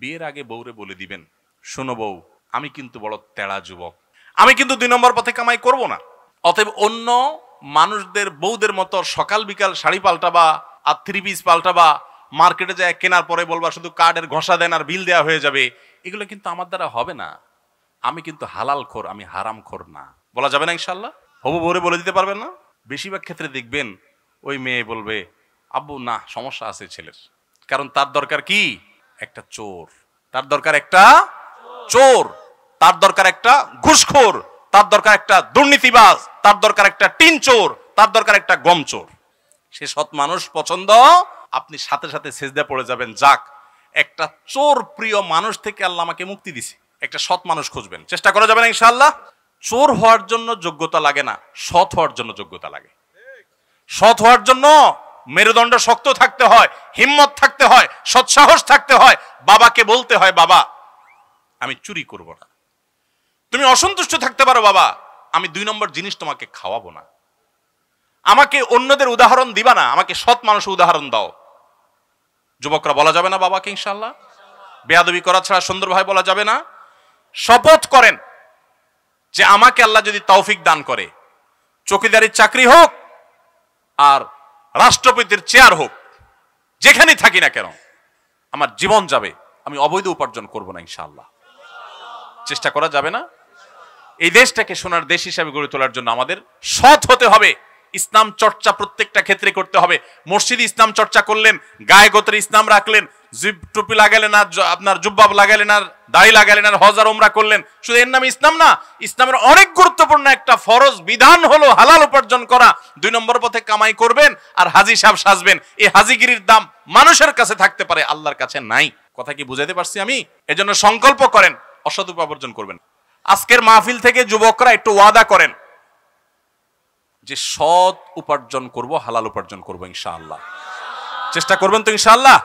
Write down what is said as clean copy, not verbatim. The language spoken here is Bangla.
বিয়ের আগে বউরে বলে দিবেন, শোনো বউ, আমি কিন্তু বড় তেড়া যুবক, আমি কিন্তু 2 নম্বর পথে কামাই করব না। অতএব অন্য মানুষদের বউদের মতো সকাল বিকাল শাড়ি পাল্টাবা আর 3 পিস পাল্টাবা, মার্কেটে যায় কেনার পরে বলবা শুধু কার্ডের ঘষা দেন আর বিল দেওয়া হয়ে যাবে, এগুলো কিন্তু আমার দ্বারা হবে না। আমি কিন্তু হালাল খোর, আমি হারাম খোর না। বলা যাবে না ইনশাল্লাহ? হবু বউরে বলে দিতে পারবেন না? বেশিরভাগ ক্ষেত্রে দেখবেন ওই মেয়ে বলবে, আব্বু না, সমস্যা আছে ছেলের, কারণ তার দরকার কি? একটা চোর, তার দরকার একটা চোর, তার দরকার একটা ঘুষখোর, তার দরকার একটা দুর্নীতিবাজ, তার দরকার একটা টিন চোর, তার দরকার একটা গম চোর। সে সৎ মানুষ পছন্দ, আপনি সাথে সাথে সেজদা পড়ে যাবেন, যাক একটা চোর প্রিয় মানুষ থেকে আল্লাহ আমাকে মুক্তি দিছে, একটা সৎ মানুষ খুঁজবেন, চেষ্টা করা যাবে না ইনশাআল্লাহ? চোর হওয়ার জন্য যোগ্যতা লাগে না, সৎ হওয়ার জন্য যোগ্যতা লাগে। সৎ হওয়ার জন্য মেরুদণ্ড শক্ত থাকতে হয়, হিম্মত থাকতে হয়, সৎসাহস থাকতে হয়। বাবাকে বলতে হয়, বাবা আমি চুরি করব না। তুমি অসন্তুষ্ট থাকতে পারো, বাবা আমি 2 নম্বর জিনিস তোমাকে খাওয়াবো না। আমাকে অন্যদের উদাহরণ দিবা না, আমাকে সৎ মানুষের উদাহরণ দাও। যুবকরা বলা যাবে না বাবাকে ইনশাআল্লাহ? বেয়াদবি করা ছাড়া সুন্দর ভাই বলা যাবে না? শপথ করেন যে আমাকে আল্লাহ যদি তৌফিক দান করে, চৌকিদারির চাকরি হোক আর রাষ্ট্রপতির চেয়ার হোক, যেখানেই থাকি না কেন আমার জীবন যাবে, আমি অবৈধ উপার্জন করব না ইনশাআল্লাহ। চেষ্টা করা যাবে না? এই দেশটাকে সোনার দেশ হিসাবে গড়ে তোলার জন্য আমাদের সৎ হতে হবে। ইসলাম চর্চা প্রত্যেকটা ক্ষেত্রে করতে হবে। মসজিদে ইসলাম চর্চা করলেন, গায়ে গোত্রে ইসলাম রাখলেন, টুপি লাগালেন আর আপনার জুব্বা লাগালেন আর দাড়ি লাগালেন আর হজ আর উমরা করলেন, শুধু এর নাম ইসলাম না। ইসলামের অনেক গুরুত্বপূর্ণ একটা ফরজ বিধান হলো হালাল উপার্জন করা। 2 নম্বর পথে কামাই করবেন আর হাজি সাহেব সাজবেন। এই হাজিগিরির দাম মানুষের কাছে থাকতে পারে, আল্লাহর কাছে নাই। কথা কি বুঝাইতে পারছি আমি? এজন্য সংকল্প করেন অসৎ উপার্জন করবেন। আজকের মাহফিল থেকে যুবকরা একটু ওয়াদা করেন যে সৎ উপার্জন করব, হালাল উপার্জন করব ইনশাআল্লাহ। চেষ্টা করবেন তো ইনশাআল্লাহ?